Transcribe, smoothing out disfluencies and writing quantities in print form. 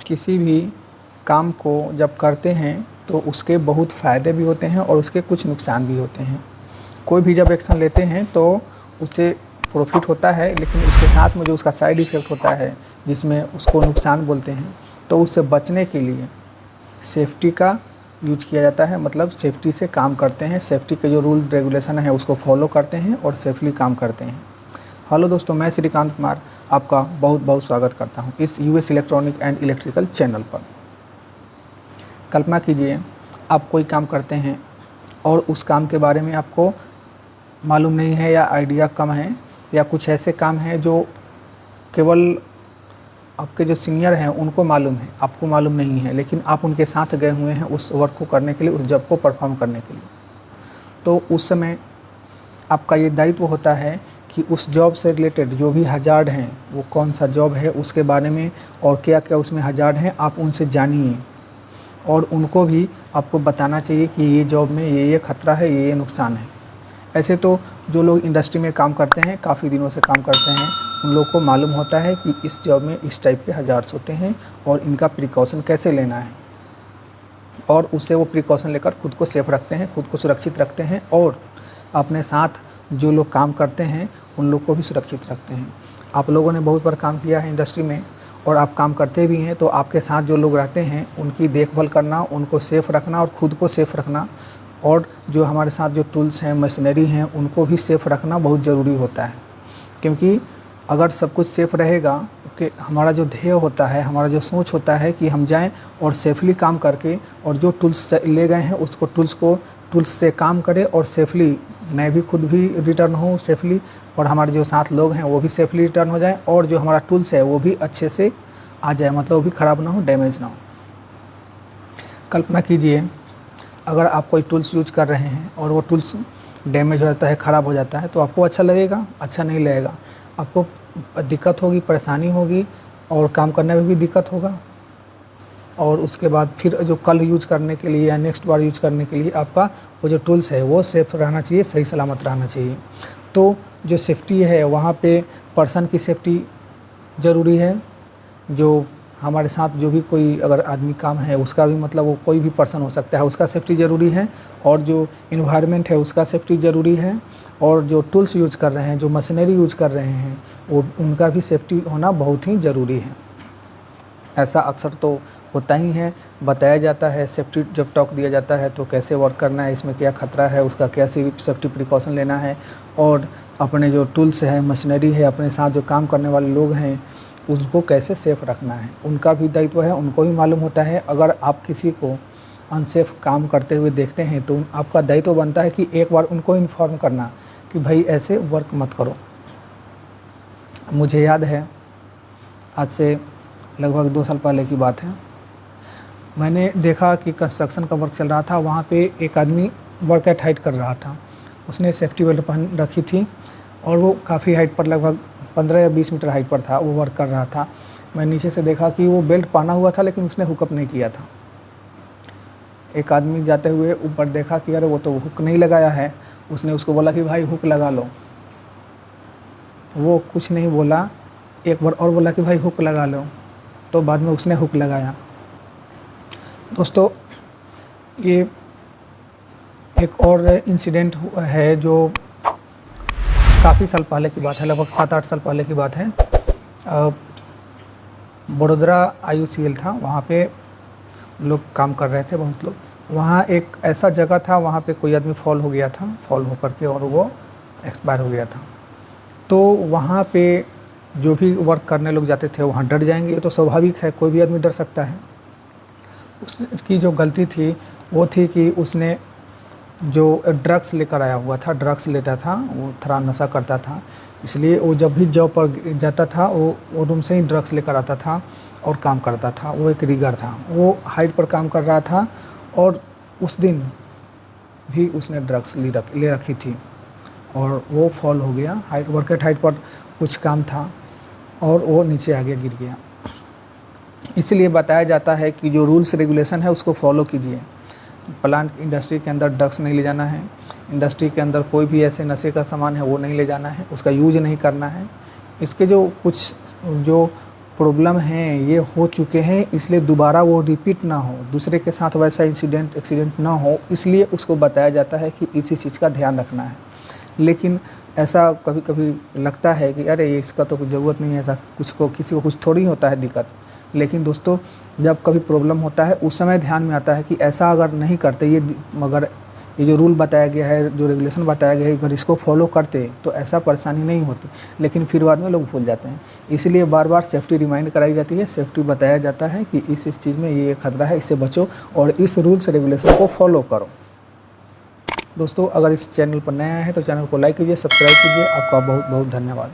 किसी भी काम को जब करते हैं तो उसके बहुत फ़ायदे भी होते हैं और उसके कुछ नुकसान भी होते हैं। कोई भी जब एक्शन लेते हैं तो उससे प्रॉफिट होता है, लेकिन उसके साथ में जो उसका साइड इफ़ेक्ट होता है जिसमें उसको नुकसान बोलते हैं, तो उससे बचने के लिए सेफ्टी का यूज किया जाता है। मतलब सेफ्टी से काम करते हैं, सेफ्टी के जो रूल रेगुलेशन है उसको फॉलो करते हैं और सेफली काम करते हैं। हेलो दोस्तों, मैं श्रीकांत कुमार आपका बहुत बहुत स्वागत करता हूं इस US electronic and electrical channel पर। कल्पना कीजिए आप कोई काम करते हैं और उस काम के बारे में आपको मालूम नहीं है या आइडिया कम है, या कुछ ऐसे काम हैं जो केवल आपके जो सीनियर हैं उनको मालूम है, आपको मालूम नहीं है, लेकिन आप उनके साथ गए हुए हैं उस वर्क को करने के लिए, उस जॉब को परफॉर्म करने के लिए। तो उस समय आपका ये दायित्व होता है कि उस जॉब से रिलेटेड जो भी हजार्ड हैं, वो कौन सा जॉब है उसके बारे में और क्या क्या उसमें हजार्ड हैं, आप उनसे जानिए और उनको भी आपको बताना चाहिए कि ये जॉब में ये खतरा है, ये नुकसान है। ऐसे तो जो लोग इंडस्ट्री में काम करते हैं, काफ़ी दिनों से काम करते हैं, उन लोग को मालूम होता है कि इस जॉब में इस टाइप के हजार्ड्स होते हैं और इनका प्रिकॉशन कैसे लेना है, और उससे वो प्रिकॉशन लेकर खुद को सेफ रखते हैं, खुद को सुरक्षित रखते हैं और अपने साथ जो लोग काम करते हैं उन लोग को भी सुरक्षित रखते हैं। आप लोगों ने बहुत बार काम किया है इंडस्ट्री में और आप काम करते भी हैं, तो आपके साथ जो लोग रहते हैं उनकी देखभाल करना, उनको सेफ़ रखना और ख़ुद को सेफ़ रखना, और जो हमारे साथ जो टूल्स हैं, मशीनरी हैं, उनको भी सेफ़ रखना बहुत ज़रूरी होता है। क्योंकि अगर सब कुछ सेफ़ रहेगा कि हमारा जो ध्येय होता है, हमारा जो सोच होता है कि हम जाएं और सेफली काम करके और जो टूल्स ले गए हैं उसको टूल्स से काम करें और सेफली मैं भी खुद भी रिटर्न हूँ सेफली, और हमारे जो साथ लोग हैं वो भी सेफली रिटर्न हो जाएं, और जो हमारा टूल्स है वो भी अच्छे से आ जाए, मतलब वो भी ख़राब ना हो, डैमेज ना हो। कल्पना कीजिए अगर आप कोई टूल्स यूज कर रहे हैं और वो टूल्स डैमेज हो जाता है, ख़राब हो जाता है, तो आपको अच्छा लगेगा? अच्छा नहीं लगेगा। आपको दिक्कत होगी, परेशानी होगी और काम करने में भी दिक्कत होगा, और उसके बाद फिर जो कल यूज करने के लिए या नेक्स्ट बार यूज करने के लिए आपका वो जो टूल्स है वो सेफ़ रहना चाहिए, सही सलामत रहना चाहिए। तो जो सेफ्टी है वहाँ पे पर्सन की सेफ्टी ज़रूरी है, जो हमारे साथ जो भी कोई अगर आदमी काम है उसका भी, मतलब वो कोई भी पर्सन हो सकता है, उसका सेफ्टी ज़रूरी है, और जो इन्वायरमेंट है उसका सेफ्टी ज़रूरी है, और जो टूल्स यूज कर रहे हैं, जो मशीनरी यूज कर रहे हैं, वो उनका भी सेफ्टी होना बहुत ही ज़रूरी है। ऐसा अक्सर तो होता ही है, बताया जाता है, सेफ्टी जब टॉक दिया जाता है तो कैसे वर्क करना है, इसमें क्या खतरा है, उसका क्या सेफ्टी प्रिकॉशन लेना है, और अपने जो टूल्स है, मशीनरी है, अपने साथ जो काम करने वाले लोग हैं उनको कैसे सेफ़ रखना है, उनका भी दायित्व है, उनको ही मालूम होता है। अगर आप किसी को अनसेफ काम करते हुए देखते हैं तो आपका दायित्व बनता है कि एक बार उनको इन्फॉर्म करना कि भाई ऐसे वर्क मत करो। मुझे याद है आज से लगभग 2 साल पहले की बात है, मैंने देखा कि कंस्ट्रक्शन का वर्क चल रहा था, वहाँ पे एक आदमी वर्क एट हाइट कर रहा था। उसने सेफ्टी बेल्ट पहन रखी थी और वो काफ़ी हाइट पर, लगभग 15 या 20 मीटर हाइट पर था, वो वर्क कर रहा था। मैं नीचे से देखा कि वो बेल्ट पहना हुआ था लेकिन उसने हुकअप नहीं किया था। एक आदमी जाते हुए ऊपर देखा कि अरे वो तो हुक नहीं लगाया है, उसने उसको बोला कि भाई हुक लगा लो। वो कुछ नहीं बोला, एक बार और बोला कि भाई हुक लगा लो, तो बाद में उसने हुक लगाया। दोस्तों, ये एक और इंसिडेंट है जो काफ़ी साल पहले की बात है, लगभग 7-8 साल पहले की बात है। बड़ोदरा IUCL था, वहाँ पे लोग काम कर रहे थे, बहुत लोग। वहाँ एक ऐसा जगह था, वहाँ पे कोई आदमी फॉल हो गया था, फॉल होकर के, और वो एक्सपायर हो गया था। तो वहाँ पे जो भी वर्क करने लोग जाते थे वहाँ डर जाएंगे, ये तो स्वाभाविक है, कोई भी आदमी डर सकता है। उसकी जो गलती थी वो थी कि उसने जो ड्रग्स लेकर आया हुआ था, ड्रग्स लेता था, वो थोड़ा नशा करता था, इसलिए वो जब भी जॉब पर जाता था वो रूम से ही ड्रग्स लेकर आता था और काम करता था। वो एक रिगर था, वो हाइट पर काम कर रहा था, और उस दिन भी उसने ड्रग्स ले रखी थी और वो फॉल हो गया। वर्क एट हाइट पर कुछ काम था और वो नीचे आगे गिर गया। इसलिए बताया जाता है कि जो रूल्स रेगुलेशन है उसको फॉलो कीजिए। प्लांट इंडस्ट्री के अंदर ड्रग्स नहीं ले जाना है, इंडस्ट्री के अंदर कोई भी ऐसे नशे का सामान है वो नहीं ले जाना है, उसका यूज नहीं करना है। इसके जो कुछ जो प्रॉब्लम हैं, ये हो चुके हैं, इसलिए दोबारा वो रिपीट ना हो, दूसरे के साथ वैसा एक्सीडेंट ना हो, इसलिए उसको बताया जाता है कि इसी चीज़ का ध्यान रखना है। लेकिन ऐसा कभी कभी लगता है कि अरे ये इसका तो कुछ ज़रूरत नहीं है, ऐसा किसी को कुछ थोड़ी होता है दिक्कत। लेकिन दोस्तों, जब कभी प्रॉब्लम होता है उस समय ध्यान में आता है कि ऐसा अगर नहीं करते, मगर ये जो रूल बताया गया है, जो रेगुलेशन बताया गया है, अगर इसको फॉलो करते तो ऐसा परेशानी नहीं होती। लेकिन फिर बाद में लोग भूल जाते हैं, इसलिए बार बार सेफ्टी रिमाइंड कराई जाती है, सेफ्टी बताया जाता है कि इस चीज़ में ये खतरा है, इससे बचो और इस रूल्स रेगुलेशन को फॉलो करो। दोस्तों, अगर इस चैनल पर नया है तो चैनल को लाइक कीजिए, सब्सक्राइब कीजिए। आपका बहुत बहुत धन्यवाद।